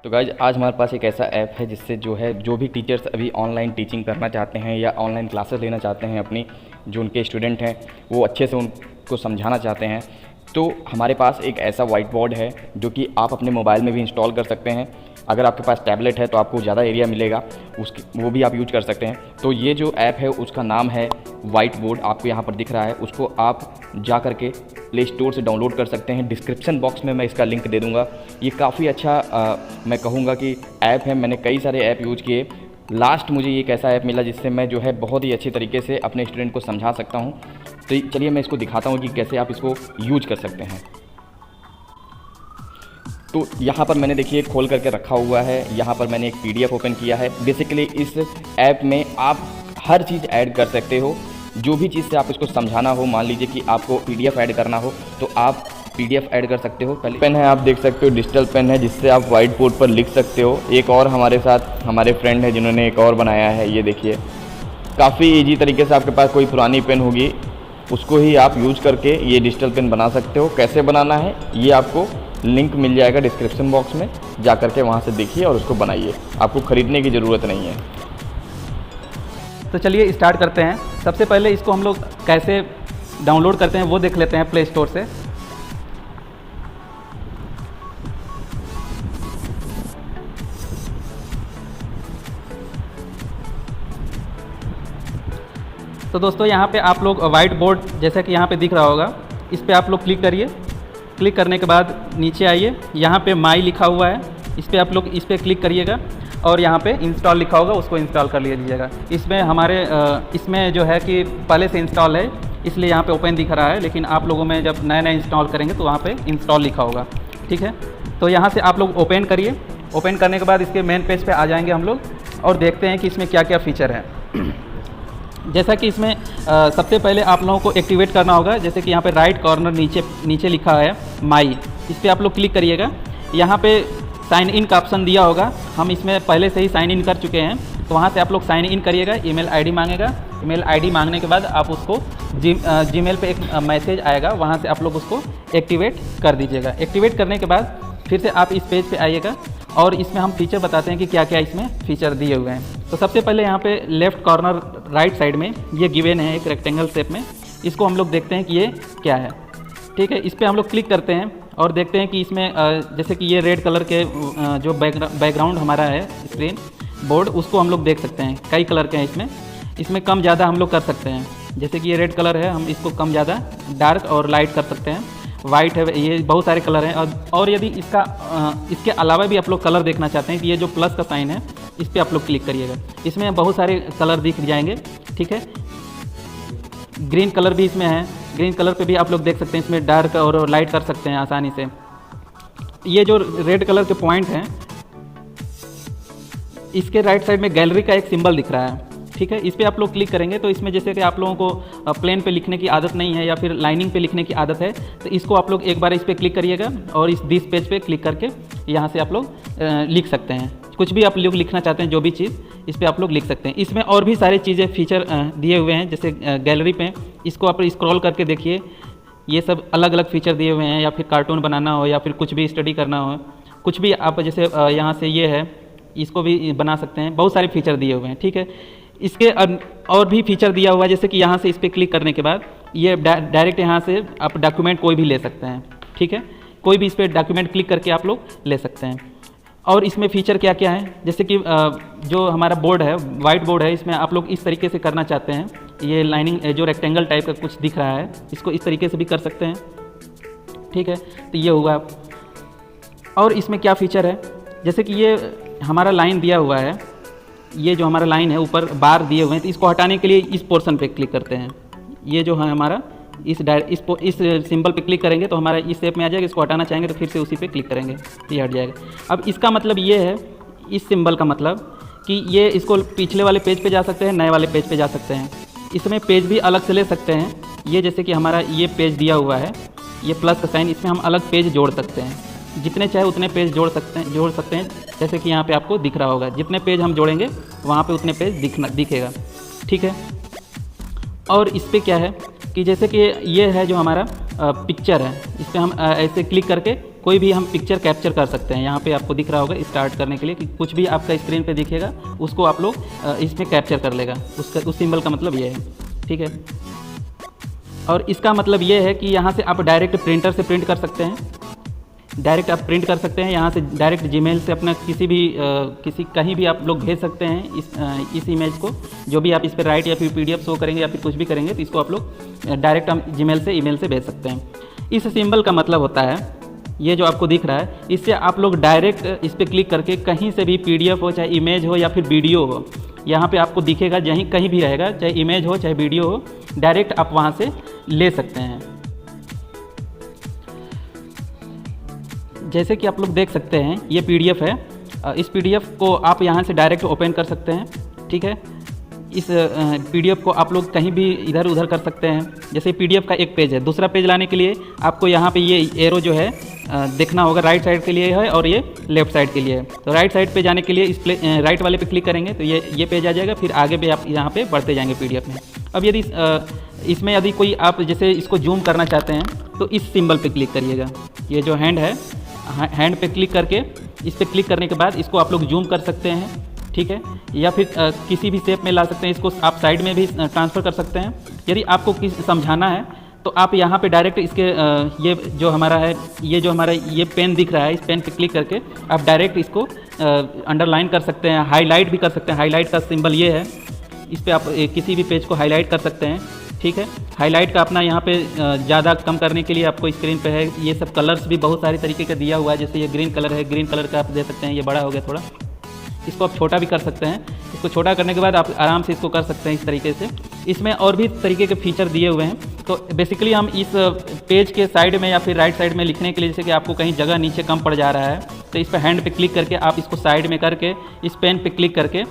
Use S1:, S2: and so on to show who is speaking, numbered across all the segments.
S1: तो गाइज आज हमारे पास एक ऐसा ऐप है जिससे जो भी टीचर्स अभी ऑनलाइन टीचिंग करना चाहते हैं या ऑनलाइन क्लासेस लेना चाहते हैं, अपनी जो उनके स्टूडेंट हैं वो अच्छे से उनको समझाना चाहते हैं, तो हमारे पास एक ऐसा वाइट बोर्ड है जो कि आप अपने मोबाइल में भी इंस्टॉल कर सकते हैं। अगर आपके पास टैबलेट है तो आपको ज़्यादा एरिया मिलेगा, वो भी आप यूज कर सकते हैं। तो ये जो ऐप है उसका नाम है वाइट बोर्ड, आपको यहाँ पर दिख रहा है। उसको आप जा कर के प्ले स्टोर से डाउनलोड कर सकते हैं। डिस्क्रिप्शन बॉक्स में मैं इसका लिंक दे दूँगा। ये काफ़ी अच्छा मैं कहूँगा कि ऐप है। मैंने कई सारे ऐप यूज किए, लास्ट मुझे एक ऐसा ऐप मिला जिससे मैं जो है बहुत ही अच्छी तरीके से अपने स्टूडेंट को समझा सकता हूँ। तो चलिए मैं इसको दिखाता हूँ कि कैसे आप इसको यूज कर सकते हैं। तो यहाँ पर मैंने देखिए खोल करके रखा हुआ है। यहाँ पर मैंने एक PDF ओपन किया है। बेसिकली इस ऐप में आप हर चीज़ ऐड कर सकते हो, जो भी चीज़ से आप इसको समझाना हो। मान लीजिए कि आपको PDF ऐड करना हो तो आप PDF ऐड कर सकते हो। पहले पेन है, आप देख सकते हो डिजिटल पेन है जिससे आप वाइट बोर्ड पर लिख सकते हो। एक और हमारे साथ हमारे फ्रेंड है जिन्होंने एक और बनाया है, ये देखिए। काफ़ी ईजी तरीके से आपके पास कोई पुरानी पेन होगी उसको ही आप यूज करके ये डिजिटल पेन बना सकते हो। कैसे बनाना है ये आपको लिंक मिल जाएगा डिस्क्रिप्शन बॉक्स में, जा करके वहाँ से देखिए और उसको बनाइए। आपको ख़रीदने की ज़रूरत नहीं है।
S2: तो चलिए स्टार्ट करते हैं। सबसे पहले इसको हम लोग कैसे डाउनलोड करते हैं वो देख लेते हैं प्ले स्टोर से। तो दोस्तों यहाँ पे आप लोग वाइट बोर्ड जैसा कि यहाँ पे दिख रहा होगा, इस पर आप लोग क्लिक करिए। क्लिक करने के बाद नीचे आइए, यहाँ पे माई लिखा हुआ है, इस पर आप लोग इस पर क्लिक करिएगा और यहाँ पे इंस्टॉल लिखा होगा, उसको इंस्टॉल कर लीजिएगा। इसमें हमारे इसमें जो है कि पहले से इंस्टॉल है इसलिए यहाँ पे ओपन दिख रहा है, लेकिन आप लोगों में जब नया इंस्टॉल करेंगे तो वहाँ पे इंस्टॉल लिखा होगा, ठीक है। तो यहाँ से आप लोग ओपन करिए। ओपन करने के बाद इसके मेन पेज पे आ जाएंगे हम लोग और देखते हैं कि इसमें क्या क्या फ़ीचर है। जैसा कि इसमें सबसे पहले आप लोगों को एक्टिवेट करना होगा। जैसे कि यहाँ पे राइट कॉर्नर नीचे लिखा है माई, इस पर आप लोग क्लिक करिएगा। यहाँ पे साइन इन का ऑप्शन दिया होगा, हम इसमें पहले से ही साइन इन कर चुके हैं, तो वहाँ से आप लोग साइन इन करिएगा। ईमेल आईडी मांगेगा, ईमेल आईडी मांगने के बाद आप उसको जीमेल पे एक मैसेज आएगा, वहाँ से आप लोग उसको एक्टिवेट कर दीजिएगा। एक्टिवेट करने के बाद फिर से आप इस पेज पे आइएगा और इसमें हम फीचर बताते हैं कि क्या क्या इसमें फ़ीचर दिए हुए हैं। तो सबसे पहले यहाँ पे लेफ़्ट कॉर्नर राइट साइड में ये गिवन है एक रेक्टेंगल शेप में, इसको हम लोग देखते हैं कि ये क्या है, ठीक है। इस पर हम लोग क्लिक करते हैं और देखते हैं कि इसमें जैसे कि ये रेड कलर के जो बैकग्राउंड हमारा है स्क्रीन बोर्ड, उसको हम लोग देख सकते हैं। कई कलर के हैं इसमें कम ज़्यादा हम लोग कर सकते हैं। जैसे कि ये रेड कलर है, हम इसको कम ज़्यादा डार्क और लाइट कर सकते हैं। वाइट है, ये बहुत सारे कलर हैं। और यदि इसके अलावा भी आप लोग कलर देखना चाहते हैं तो ये जो प्लस का साइन है इस पर आप लोग क्लिक करिएगा। इसमें बहुत सारे कलर दिख जाएंगे, ठीक है। ग्रीन कलर भी इसमें है, ग्रीन कलर पे भी आप लोग देख सकते हैं। इसमें डार्क और लाइट कर सकते हैं आसानी से। ये जो रेड कलर के पॉइंट हैं इसके राइट साइड में गैलरी का एक सिंबल दिख रहा है, ठीक है। इस पर आप लोग क्लिक करेंगे तो इसमें जैसे कि आप लोगों को प्लेन पे लिखने की आदत नहीं है या फिर लाइनिंग पे लिखने की आदत है, तो इसको आप लोग एक बार इस पर क्लिक करिएगा और इस दिस पेज पे क्लिक करके यहाँ से आप लोग लिख सकते हैं। कुछ भी आप लोग लिखना चाहते हैं, जो भी चीज़ इस पर आप लोग लिख सकते हैं। इसमें और भी सारी चीज़ें फीचर दिए हुए हैं, जैसे गैलरी पे इसको आप स्क्रॉल करके देखिए, ये सब अलग अलग फीचर दिए हुए हैं। या फिर कार्टून बनाना हो या फिर कुछ भी स्टडी करना हो, कुछ भी आप जैसे यहाँ से ये है इसको भी बना सकते हैं। बहुत सारे फीचर दिए हुए हैं, ठीक है। इसके और भी फीचर दिया हुआ है, जैसे कि यहाँ से इस पर क्लिक करने के बाद ये डायरेक्ट यहाँ से आप डॉक्यूमेंट कोई भी ले सकते हैं, ठीक है। कोई भी इस पर डॉक्यूमेंट क्लिक करके आप लोग ले सकते हैं। और इसमें फ़ीचर क्या क्या है, जैसे कि जो हमारा बोर्ड है वाइट बोर्ड है, इसमें आप लोग इस तरीके से करना चाहते हैं, ये लाइनिंग जो रेक्टेंगल टाइप का कुछ दिख रहा है इसको इस तरीके से भी कर सकते हैं, ठीक है। तो ये हुआ। और इसमें क्या फ़ीचर है, जैसे कि ये हमारा लाइन दिया हुआ है, ये जो हमारा लाइन है ऊपर बार दिए हुए हैं, तो इसको हटाने के लिए इस पोर्शन पे क्लिक करते हैं। ये जो है हमारा इस सिंबल पे क्लिक करेंगे तो हमारा इस शेप में आ जाएगा। इसको हटाना चाहेंगे तो फिर से उसी पे क्लिक करेंगे, ये हट जाएगा। अब इसका मतलब ये है, इस सिंबल का मतलब कि ये इसको पिछले वाले पेज पे जा सकते हैं, नए वाले पेज पे जा सकते हैं। इसमें पेज भी अलग से ले सकते हैं। ये जैसे कि हमारा ये पेज दिया हुआ है, ये प्लस का साइन, इसमें हम अलग पेज जोड़ सकते हैं। जितने चाहे उतने पेज जोड़ सकते हैं। जैसे कि यहाँ पे आपको दिख रहा होगा, जितने पेज हम जोड़ेंगे वहाँ पे उतने पेज दिखेगा, ठीक है। और इस पर क्या है कि जैसे कि ये है जो हमारा पिक्चर है, इस पर हम ऐसे क्लिक करके कोई भी हम पिक्चर कैप्चर कर सकते हैं। यहाँ पे आपको दिख रहा होगा स्टार्ट करने के लिए कि कुछ भी आपका स्क्रीन पे दिखेगा उसको आप लोग इसमें कैप्चर कर लेगा। उस सिंबल का मतलब ये है, ठीक है। और इसका मतलब ये है कि यहाँ से आप डायरेक्ट प्रिंटर से प्रिंट कर सकते हैं, डायरेक्ट आप प्रिंट कर सकते हैं। यहाँ से डायरेक्ट जीमेल से अपना किसी कहीं भी आप लोग भेज सकते हैं इस इमेज को। जो भी आप इस पर राइट या फिर PDF शो करेंगे या फिर कुछ भी करेंगे तो इसको आप लोग डायरेक्ट हम जीमेल से ईमेल से भेज सकते हैं। इस सिंबल का मतलब होता है, ये जो आपको दिख रहा है, इससे आप लोग डायरेक्ट इस पर क्लिक करके कहीं से भी PDF हो, चाहे इमेज हो या फिर वीडियो हो, यहाँ पे आपको दिखेगा, कहीं भी रहेगा, चाहे इमेज हो चाहे वीडियो हो, डायरेक्ट आप वहाँ से ले सकते हैं। जैसे कि आप लोग देख सकते हैं ये PDF है, इस PDF को आप यहाँ से डायरेक्ट ओपन कर सकते हैं, ठीक है। इस PDF को आप लोग कहीं भी इधर उधर कर सकते हैं। जैसे PDF का एक पेज है, दूसरा पेज लाने के लिए आपको यहाँ पे ये एरो जो है देखना होगा, राइट साइड के लिए है और ये लेफ्ट साइड के लिए है। तो राइट साइड पे जाने के लिए इस राइट वाले पे क्लिक करेंगे तो ये पेज आ जाएगा, फिर आगे भी आप यहाँ पे बढ़ते जाएंगे PDF में। अब यदि इसमें यदि कोई आप जैसे इसको जूम करना चाहते हैं तो इस सिंबल पे क्लिक करिएगा। ये जो हैंड है, हैंड पे क्लिक करके इस पर क्लिक करने के बाद इसको आप लोग जूम कर सकते हैं, ठीक है, या फिर किसी भी शेप में ला सकते हैं। इसको आप साइड में भी ट्रांसफ़र कर सकते हैं। यदि आपको समझाना है तो आप यहाँ पे डायरेक्ट इसके ये जो हमारा ये पेन दिख रहा है, इस पेन पे क्लिक करके आप डायरेक्ट इसको अंडरलाइन कर सकते हैं, हाईलाइट भी कर सकते हैं। हाईलाइट का सिंबल ये है, इस पर आप किसी भी पेज को हाईलाइट कर सकते हैं, ठीक है। हाईलाइट का अपना यहाँ पे ज़्यादा कम करने के लिए आपको स्क्रीन पे है, ये सब कलर्स भी बहुत सारे तरीके का दिया हुआ है। जैसे ये ग्रीन कलर है, ग्रीन कलर का आप दे सकते हैं, ये बड़ा हो गया थोड़ा, इसको आप छोटा भी कर सकते हैं। इसको छोटा करने के बाद आप आराम से इसको कर सकते हैं इस तरीके से। इसमें और भी तरीके के फीचर दिए हुए हैं। तो बेसिकली हम इस पेज के साइड में या फिर राइट साइड में लिखने के लिए, जैसे कि आपको कहीं जगह नीचे कम पड़ जा रहा है तो इस पर हैंड पे क्लिक करके आप इसको साइड में करके इस पेन पे क्लिक करके,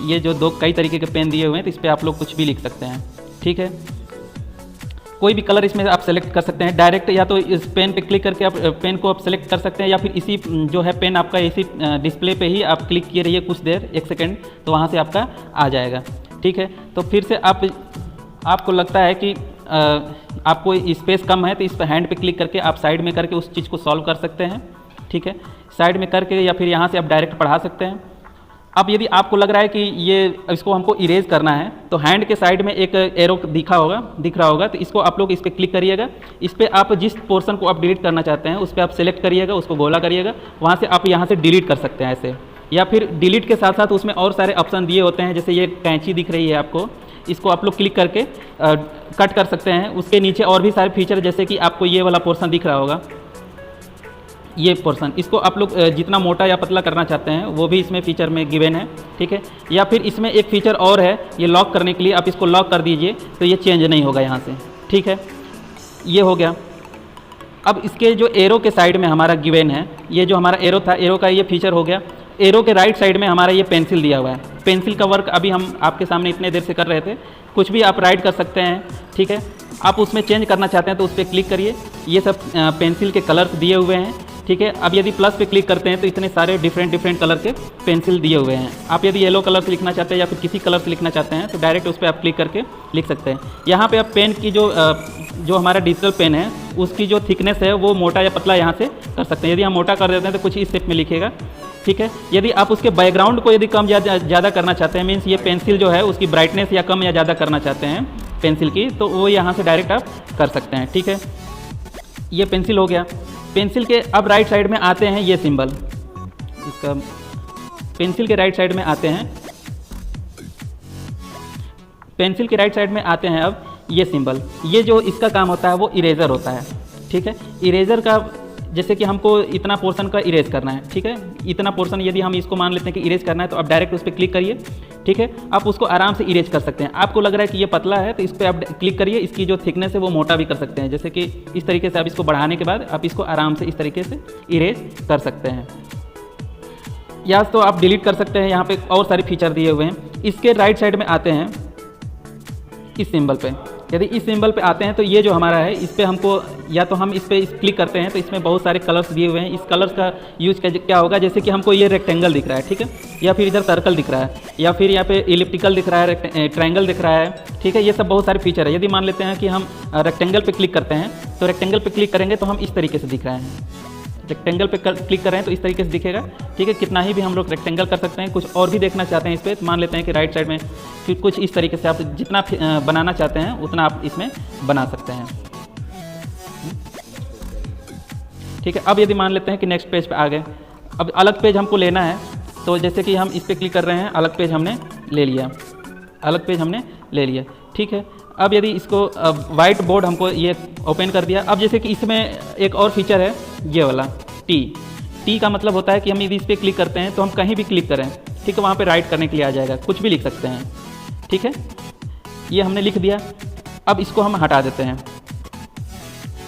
S2: ये जो कई तरीके के पेन दिए हुए हैं तो इस पर आप लोग कुछ भी लिख सकते हैं, ठीक है। कोई भी कलर इसमें आप सेलेक्ट कर सकते हैं डायरेक्ट, या तो इस पेन पे क्लिक करके आप पेन को आप सेलेक्ट कर सकते हैं, या फिर इसी जो है पेन आपका इसी डिस्प्ले पे ही आप क्लिक किए रहिए कुछ देर, 1 सेकेंड, तो वहाँ से आपका आ जाएगा, ठीक है। तो फिर से आपको लगता है कि आपको स्पेस कम है तो इस पर हैंड पे क्लिक करके आप साइड में करके उस चीज़ को सॉल्व कर सकते हैं, ठीक है। साइड में करके या फिर यहाँ से आप डायरेक्ट पढ़ा सकते हैं। अब यदि आपको लग रहा है कि इसको हमको इरेज करना है तो हैंड के साइड में एक एरो दिख रहा होगा, तो इसको आप लोग इस पर क्लिक करिएगा। इस पर आप जिस पोर्शन को आप डिलीट करना चाहते हैं उस पर आप सेलेक्ट करिएगा, उसको गोला करिएगा, वहाँ से आप यहाँ से डिलीट कर सकते हैं ऐसे। या फिर डिलीट के साथ साथ उसमें और सारे ऑप्शन दिए होते हैं, जैसे ये कैंची दिख रही है आपको, इसको आप लोग क्लिक करके कट कर सकते हैं। उसके नीचे और भी सारे फीचर, जैसे कि आपको ये वाला पोर्शन दिख रहा होगा, ये पोर्शन, इसको आप लोग जितना मोटा या पतला करना चाहते हैं वो भी इसमें फीचर में गिवन है, ठीक है। या फिर इसमें एक फीचर और है, ये लॉक करने के लिए आप इसको लॉक कर दीजिए तो ये चेंज नहीं होगा यहाँ से, ठीक है। ये हो गया। अब इसके जो एरो के साइड में हमारा गिवन है, ये जो हमारा एरो था, एरो का ये फीचर हो गया। एरो के राइट साइड में हमारा ये पेंसिल दिया हुआ है। पेंसिल का वर्क अभी हम आपके सामने इतने देर से कर रहे थे। कुछ भी आप राइट कर सकते हैं, ठीक है। आप उसमें चेंज करना चाहते हैं तो उस पर क्लिक करिए। ये सब पेंसिल के कलर्स दिए हुए हैं, ठीक है। अब यदि प्लस पे क्लिक करते हैं तो इतने सारे डिफरेंट कलर के पेंसिल दिए हुए हैं। आप यदि येलो कलर से लिखना चाहते हैं या फिर किसी कलर से लिखना चाहते हैं तो डायरेक्ट उस पर आप क्लिक करके लिख सकते हैं। यहाँ पे आप पेन की जो हमारा डिजिटल पेन है उसकी जो थिकनेस है वो मोटा या पतला यहाँ से कर सकते हैं। यदि हम मोटा कर देते हैं तो कुछ इस शेप में लिखेगा, ठीक है। यदि आप उसके बैकग्राउंड को यदि कम या ज़्यादा करना चाहते हैं, मीन्स ये पेंसिल जो है उसकी ब्राइटनेस या कम या ज़्यादा करना चाहते हैं पेंसिल की, तो वो यहाँ से डायरेक्ट आप कर सकते हैं, ठीक है। ये पेंसिल हो गया। पेंसिल के अब राइट साइड में आते हैं ये सिंबल, इसका पेंसिल के राइट साइड में आते हैं, पेंसिल के राइट साइड में आते हैं अब ये सिंबल। ये जो इसका काम होता है वो इरेजर होता है, ठीक है। इरेजर का जैसे कि हमको इतना पोर्शन का इरेज करना है, ठीक है। इतना पोर्शन यदि हम इसको मान लेते हैं कि इरेज करना है तो आप डायरेक्ट उस पर क्लिक करिए, ठीक है। आप उसको आराम से इरेज कर सकते हैं। आपको लग रहा है कि ये पतला है तो इस पर आप क्लिक करिए, इसकी जो थिकनेस है वो मोटा भी कर सकते हैं। जैसे कि इस तरीके से आप इसको बढ़ाने के बाद आप इसको आराम से इस तरीके से इरेज कर सकते हैं। या तो आप डिलीट कर सकते हैं। यहाँ पे और सारे फीचर दिए हुए हैं। इसके राइट साइड में आते हैं इस सिंबल पे, यदि इस सिंबल पे आते हैं तो ये जो हमारा है इस पर हमको या तो हम इस पर क्लिक करते हैं तो इसमें बहुत सारे कलर्स दिए हुए हैं। इस कलर्स का यूज क्या होगा, जैसे कि हमको ये रेक्टेंगल दिख रहा है, ठीक है, या फिर इधर सर्कल दिख रहा है, या फिर यहाँ पे इलिप्टिकल दिख रहा है, ट्रायंगल दिख रहा है, ठीक है। ये सब बहुत सारे फीचर है। यदि मान लेते हैं कि हम रेक्टेंगल पे क्लिक करते हैं तो रेक्टेंगल पे क्लिक करेंगे तो हम इस तरीके से दिख रहे हैं। रेक्टेंगल पे क्लिक कर रहे हैं तो इस तरीके से दिखेगा, ठीक है। कितना ही भी हम लोग रेक्टेंगल कर सकते हैं। कुछ और भी देखना चाहते हैं इस पर, तो मान लेते हैं कि राइट साइड में कि कुछ इस तरीके से आप जितना बनाना चाहते हैं उतना आप इसमें बना सकते हैं, ठीक है। अब यदि मान लेते हैं कि नेक्स्ट पेज पे आ गए, अब अलग पेज हमको लेना है, तो जैसे कि हम इस पर क्लिक कर रहे हैं, अलग पेज हमने ले लिया, अलग पेज हमने ले लिया, ठीक है। अब यदि इसको वाइट बोर्ड हमको ये ओपन कर दिया। अब जैसे कि इसमें एक और फीचर है ये वाला टी का मतलब होता है कि हम यदि इस पर क्लिक करते हैं तो हम कहीं भी क्लिक करें, ठीक है, वहाँ पे राइट करने के लिए आ जाएगा, कुछ भी लिख सकते हैं, ठीक है। ये हमने लिख दिया। अब इसको हम हटा देते हैं,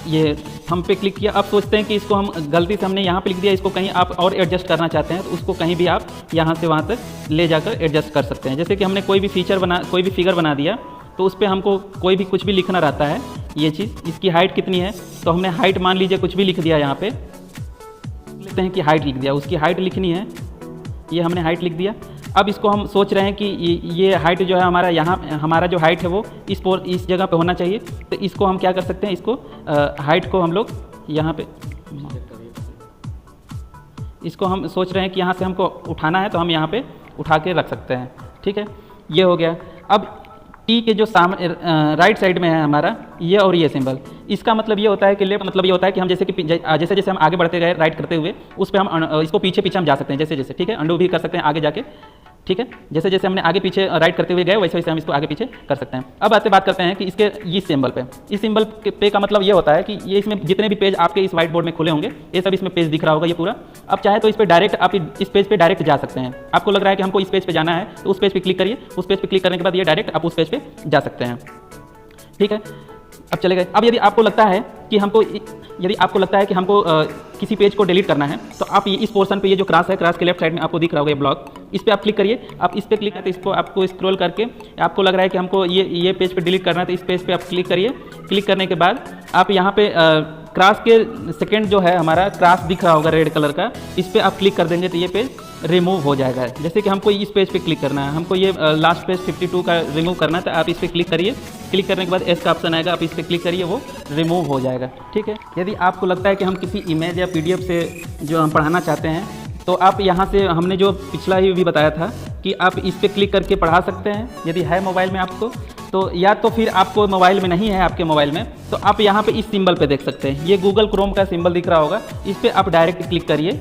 S2: ये हम पे क्लिक किया। अब सोचते हैं कि इसको हम गलती से हमने यहाँ पे लिख दिया, इसको कहीं आप और एडजस्ट करना चाहते हैं तो उसको कहीं भी आप यहाँ से वहाँ तक ले जाकर एडजस्ट कर सकते हैं। जैसे कि हमने कोई भी फिगर बना दिया तो उस पर हमको कोई भी कुछ भी लिखना रहता है, ये चीज़, इसकी हाइट कितनी है, तो हमने हाइट मान लीजिए कुछ भी लिख दिया, यहाँ पे लेते हैं कि हाइट लिख दिया, उसकी हाइट लिखनी है, ये हमने हाइट लिख दिया। अब इसको हम सोच रहे हैं कि ये हाइट जो है हमारा यहाँ, हमारा जो हाइट है वो इस जगह पे होना चाहिए, तो इसको हम क्या कर सकते हैं, इसको हाइट को हम लोग यहाँ पे, इसको हम सोच रहे हैं कि यहाँ से हमको उठाना है तो हम यहाँ पे उठा के रख सकते हैं, ठीक है। ये हो गया। अब टी के जो सामने राइट साइड में है हमारा ये और ये सिंबल, इसका मतलब ये होता है कि लेफ्ट मतलब ये होता है कि हम जैसे कि जैसे जैसे हम आगे बढ़ते गए राइट करते हुए उस पर हम इसको पीछे पीछे हम जा सकते हैं, जैसे जैसे, ठीक है, अंडू भी कर सकते हैं आगे जाके, ठीक है। जैसे जैसे हमने आगे पीछे राइट करते हुए गए वैसे वैसे हम इसको आगे पीछे कर सकते हैं। अब बात करते हैं कि इसके इस सिंबल पे, इस सिंबल पे का मतलब ये होता है कि ये इसमें जितने भी पेज आपके इस व्हाइट बोर्ड में खुले होंगे ये सब इसमें पेज दिख रहा होगा ये पूरा। अब चाहे तो इस पर डायरेक्ट आप इस पेज पे डायरेक्ट जा सकते हैं। आपको लग रहा है कि हमको इस पेज पे जाना है तो उस पेज पे क्लिक करिए, उस पेज पे क्लिक करने के बाद ये डायरेक्ट आप उस पेज पे जा सकते हैं, ठीक है। अब चले गए। अब यदि आपको लगता है कि हमको किसी पेज को डिलीट करना है तो आप इस पोर्शन पे, ये जो क्रॉस है, क्रॉस के लेफ्ट साइड में आपको दिख रहा होगा ये ब्लॉक, इस पे आप क्लिक करिए। आप इस पे क्लिक करते इसको आपको स्क्रॉल करके आपको लग रहा है कि हमको ये पेज पे डिलीट करना है तो इस पेज पे आप क्लिक करिए। क्लिक करने के बाद आप यहाँ पे क्रॉस के सेकेंड जो है हमारा क्रॉस दिख रहा होगा रेड कलर का, इस पर आप क्लिक कर देंगे तो ये पेज रिमूव हो जाएगा। जैसे कि हमको इस पेज पे क्लिक करना है, हमको ये लास्ट पेज 52 का रिमूव करना है तो आप इस पर क्लिक करिए। क्लिक करने के बाद एस का ऑप्शन आएगा, आप इस पर क्लिक करिए, वो रिमूव हो जाएगा, ठीक है। यदि आपको लगता है कि हम किसी इमेज या PDF से जो हम पढ़ाना चाहते हैं तो आप यहाँ से, हमने जो पिछला ही भी बताया था कि आप इस पर क्लिक करके पढ़ा सकते हैं यदि है मोबाइल में आपको तो, या तो फिर आपको मोबाइल में नहीं है आपके मोबाइल में तो आप यहाँ पे इस सिंबल पे देख सकते हैं। ये गूगल क्रोम का सिंबल दिख रहा होगा, इस पर आप डायरेक्ट क्लिक करिए।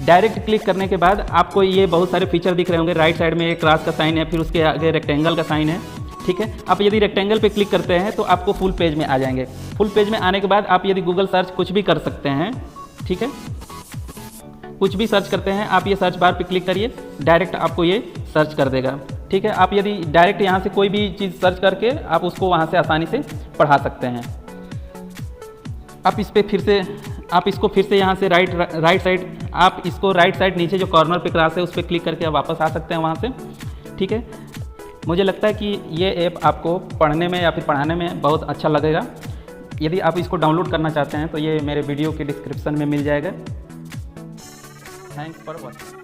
S2: डायरेक्ट क्लिक करने के बाद आपको ये बहुत सारे फीचर दिख रहे होंगे। राइट साइड में एक क्रॉस का साइन है, फिर उसके आगे रेक्टेंगल का साइन है, ठीक है। आप यदि रेक्टेंगल पे क्लिक करते हैं तो आपको फुल पेज में आ जाएंगे। फुल पेज में आने के बाद आप यदि गूगल सर्च कुछ भी कर सकते हैं, ठीक है, कुछ भी सर्च करते हैं आप, ये सर्च बार पे क्लिक करिए, डायरेक्ट आपको ये सर्च कर देगा, ठीक है। आप यदि डायरेक्ट यहाँ से कोई भी चीज़ सर्च करके आप उसको वहाँ से आसानी से पढ़ा सकते हैं। आप इसको फिर से यहाँ से राइट साइड, आप इसको राइट साइड नीचे जो कॉर्नर पे क्रॉस है उस पर क्लिक करके आप वापस आ सकते हैं वहाँ से, ठीक है। मुझे लगता है कि ये ऐप आपको पढ़ने में या फिर पढ़ाने में बहुत अच्छा लगेगा। यदि आप इसको डाउनलोड करना चाहते हैं तो ये मेरे वीडियो के डिस्क्रिप्शन में मिल जाएगा। Thanks for watching.